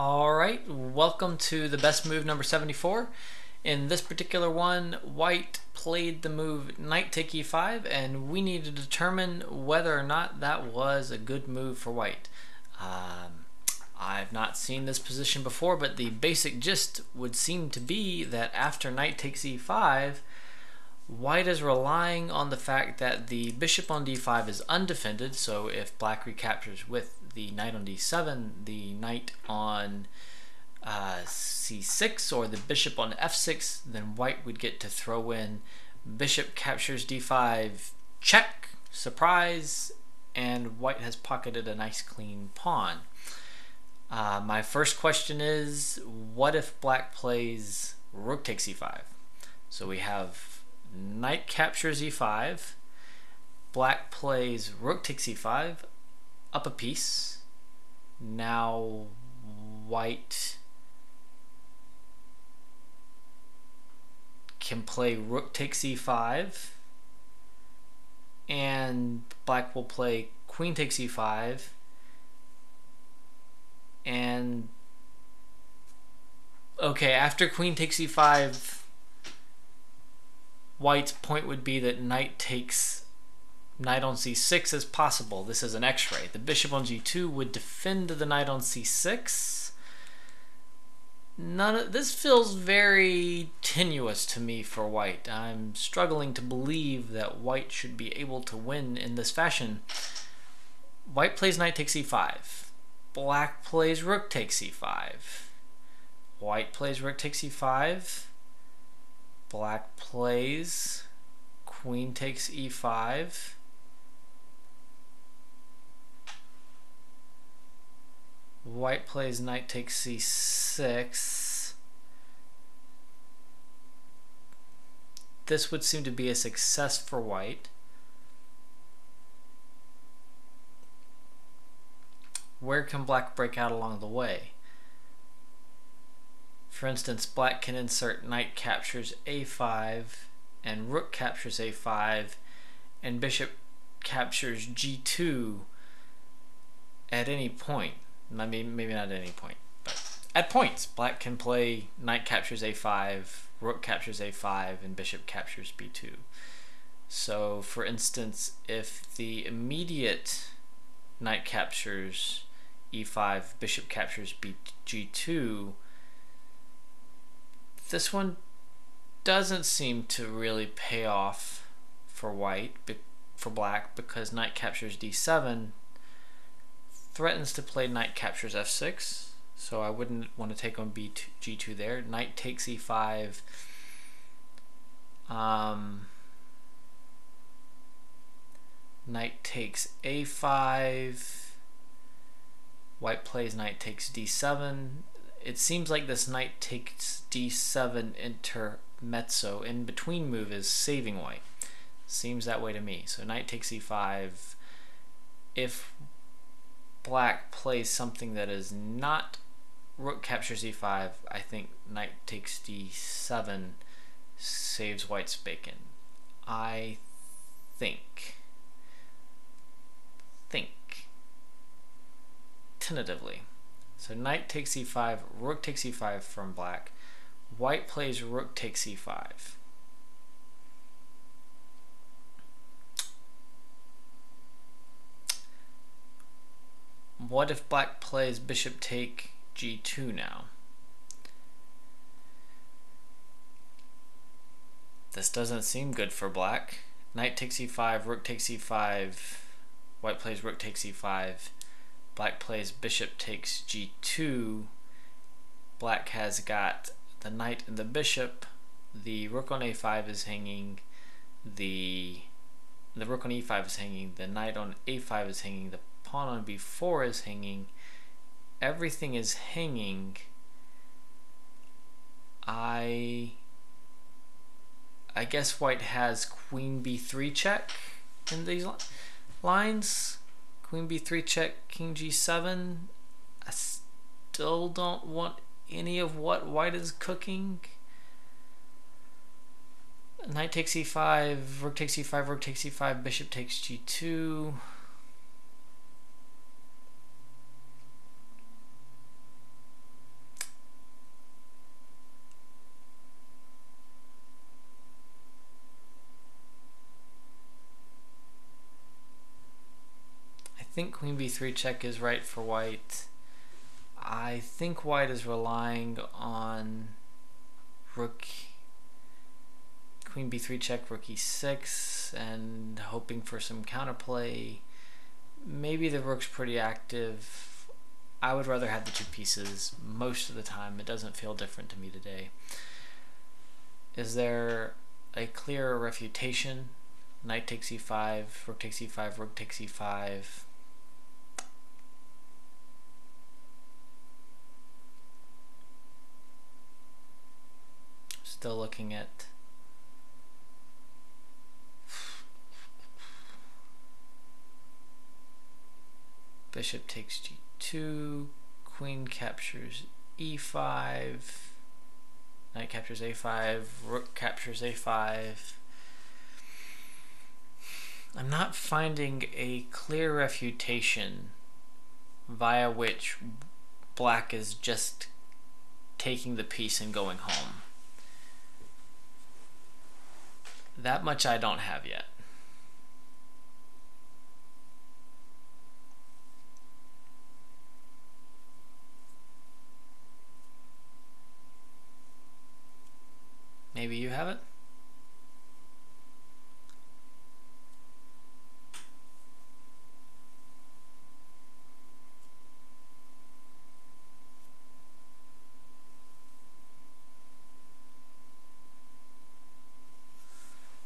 Alright, welcome to the best move number 74. In this particular one, white played the move knight take e5, and we need to determine whether or not that was a good move for white. I've not seen this position before, but the basic gist would seem to be that after knight takes e5, white is relying on the fact that the bishop on d5 is undefended, so if black recaptures with the knight on d7, the knight on c6 or the bishop on f6, then white would get to throw in bishop captures d5, check, surprise, and white has pocketed a nice clean pawn. My first question is, what if black plays rook takes e5? So we have knight captures e5, black plays rook takes e5, up a piece. Now white can play rook takes e5, and black will play queen takes e5, and okay, after queen takes e5, white's point would be that knight takes knight on c6 is possible. This is an x-ray. The bishop on g2 would defend the knight on c6. This feels very tenuous to me for white. I'm struggling to believe that white should be able to win in this fashion. White plays knight takes e5. Black plays rook takes e5. White plays rook takes e5. Black plays queen takes e5. White plays knight takes c6. This would seem to be a success for white. Where can black break out along the way? For instance, black can insert knight captures a5 and rook captures a5 and bishop captures g2 at any point. I mean, maybe not at any point, but at points. Black can play knight captures a5, rook captures a5, and bishop captures b2. So, for instance, if the immediate knight captures e5, bishop captures g2, this one doesn't seem to really pay off for black, because knight captures d7 threatens to play knight captures f6, so I wouldn't want to take on g2 there. Knight takes e5. Knight takes a5. White plays knight takes d7. It seems like this knight takes d7 intermezzo in between move is saving white. Seems that way to me. So knight takes e5. If black plays something that is not rook captures e5, I think knight takes d7 saves white's bacon. I think tentatively. So knight takes e5, rook takes e5 from black. White plays rook takes e5. What if black plays bishop take g2 now? This doesn't seem good for black. Knight takes e5, rook takes e5. White plays rook takes e5. Black plays bishop takes g2. Black has got the knight and the bishop. The rook on a5 is hanging. The rook on e5 is hanging. The knight on a5 is hanging. The pawn on b4 is hanging. Everything is hanging. I guess white has queen b3 check in these lines. Queen b3 check, king g7. I still don't want any of what white is cooking. Knight takes e5, rook takes e5, rook takes e5, bishop takes g2. think queen b3 check is right for white. I think white is relying on rook, queen b3 check, rook e6, and hoping for some counterplay. Maybe the rook's pretty active. I would rather have the two pieces most of the time. It doesn't feel different to me today. Is there a clear refutation? Knight takes e5, rook takes e5, rook takes e5. Still looking at bishop takes g2, queen captures e5, knight captures a5, rook captures a5. I'm not finding a clear refutation via which black is just taking the piece and going home. That much I don't have yet. Maybe you have it?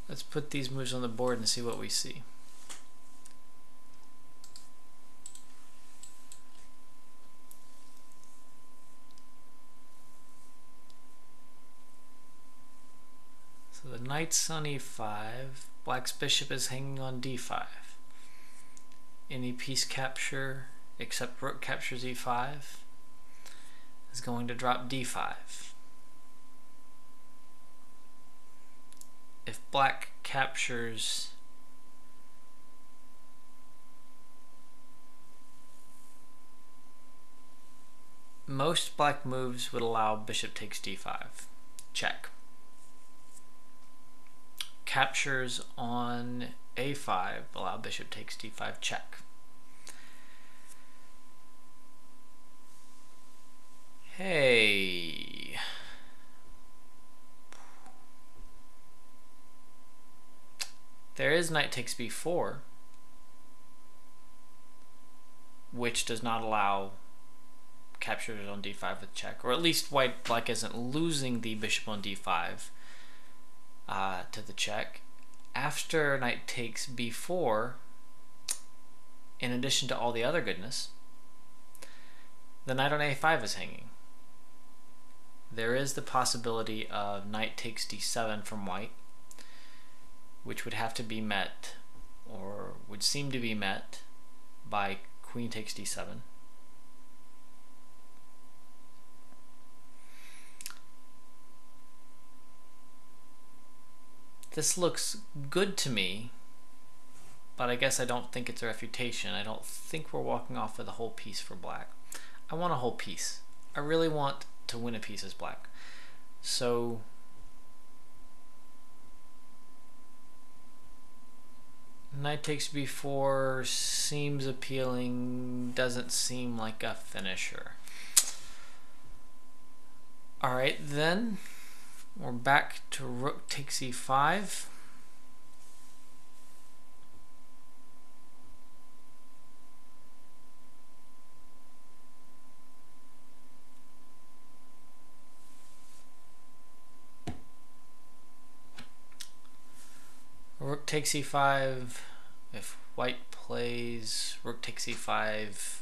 Let's put these moves on the board and see what we see. So the knight's on e5, black's bishop is hanging on d5. Any piece capture except rook captures e5 is going to drop d5. If black captures most black moves would allow bishop takes d5, check. Captures on a5 allow bishop takes d5, check. Hey, there is knight takes b4, which does not allow captures on d5 with check, or at least black isn't losing the bishop on d5 to the check. After knight takes b4, in addition to all the other goodness, the knight on a5 is hanging. There is the possibility of knight takes d7 from white, which would have to be met, or would seem to be met, by queen takes d7. This looks good to me, but I guess I don't think it's a refutation. I don't think we're walking off with a whole piece for black. I want a whole piece. I really want to win a piece as black. So knight takes b4 seems appealing, doesn't seem like a finisher. Alright, then we're back to rook takes e5. Rook takes e5. If white plays rook takes e5,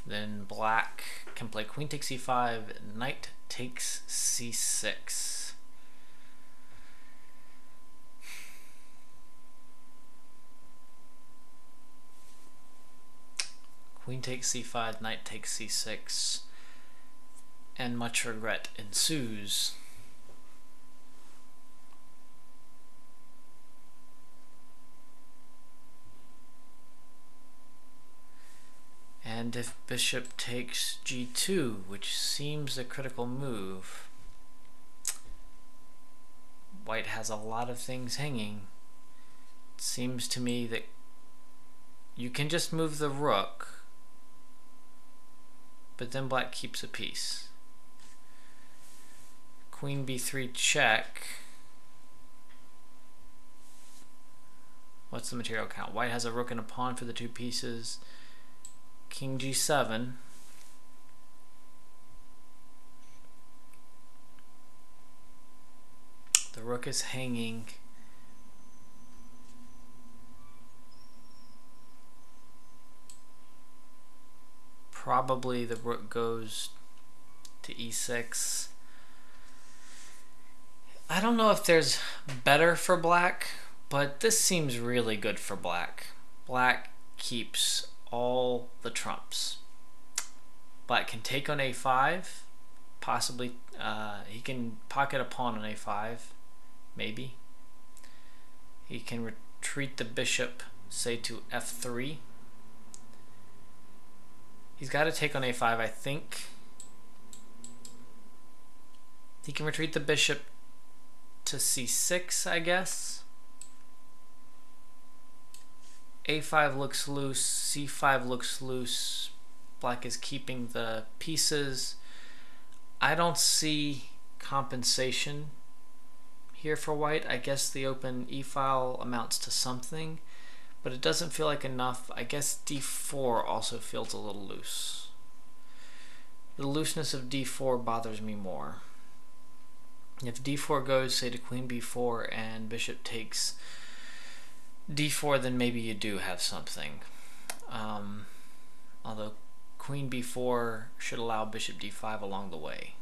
then black can play queen takes e5, knight takes c6. Queen takes c5, knight takes c6, and much regret ensues. And if bishop takes g2, which seems a critical move, white has a lot of things hanging. seems to me that you can just move the rook, but then black keeps a piece. Queen b3 check. What's the material count? White has a rook and a pawn for the 2 pieces. King g7. The rook is hanging. Probably the rook goes to e6. I don't know if there's better for black, but this seems really good for black. Black keeps all the trumps. Black can take on a5, possibly. He can pocket a pawn on a5, maybe. He can retreat the bishop, say, to f3. He's got to take on a5, I think. He can retreat the bishop to c6, I guess. a5 looks loose, c5 looks loose. Black is keeping the pieces. I don't see compensation here for white. I guess the open e-file amounts to something, but it doesn't feel like enough. I guess d4 also feels a little loose. The looseness of d4 bothers me more. If d4 goes, say, to queen b4 and bishop takes d4, then maybe you do have something. Although queen b4 should allow bishop d5 along the way.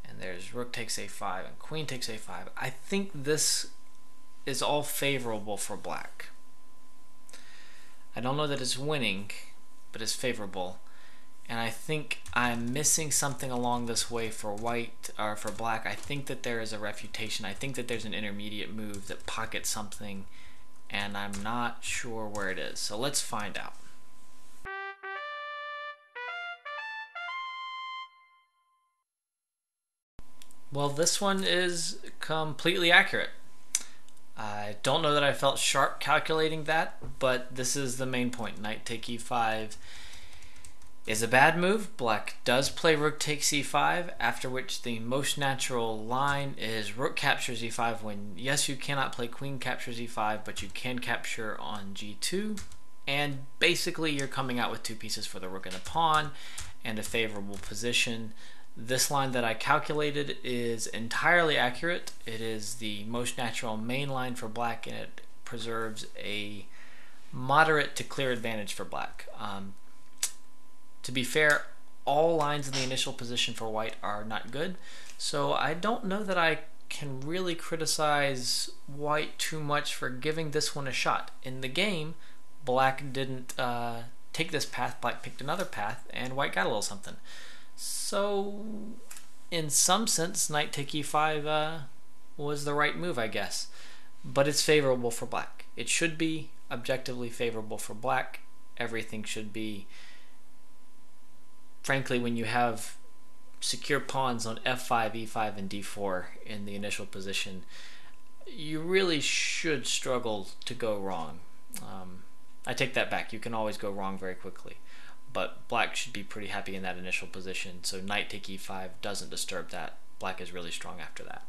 And there's rook takes a5 and queen takes a5. I think this is all favorable for black. I don't know that it's winning, but it's favorable. And I think I'm missing something along this way for white, or for black. I think that there is a refutation. I think that there's an intermediate move that pockets something, and I'm not sure where it is. So let's find out. Well, this one is completely accurate. I don't know that I felt sharp calculating that, but this is the main point. Knight take e5 is a bad move. Black does play rook takes e5, after which the most natural line is rook captures e5 when, yes, you cannot play queen captures e5, but you can capture on g2. And basically you're coming out with 2 pieces for the rook and a pawn and a favorable position. This line that I calculated is entirely accurate. It is the most natural main line for black, and it preserves a moderate to clear advantage for black. To be fair, all lines in the initial position for white are not good, so I don't know that I can really criticize white too much for giving this one a shot. In the game, black didn't take this path, black picked another path, and white got a little something. So, in some sense, knight take e5 was the right move, I guess. But it's favorable for black. It should be objectively favorable for black. Everything should be. Frankly, when you have secure pawns on f5, e5, and d4 in the initial position, you really should struggle to go wrong. I take that back. You can always go wrong very quickly. But black should be pretty happy in that initial position, so knight take e5 doesn't disturb that. Black is really strong after that.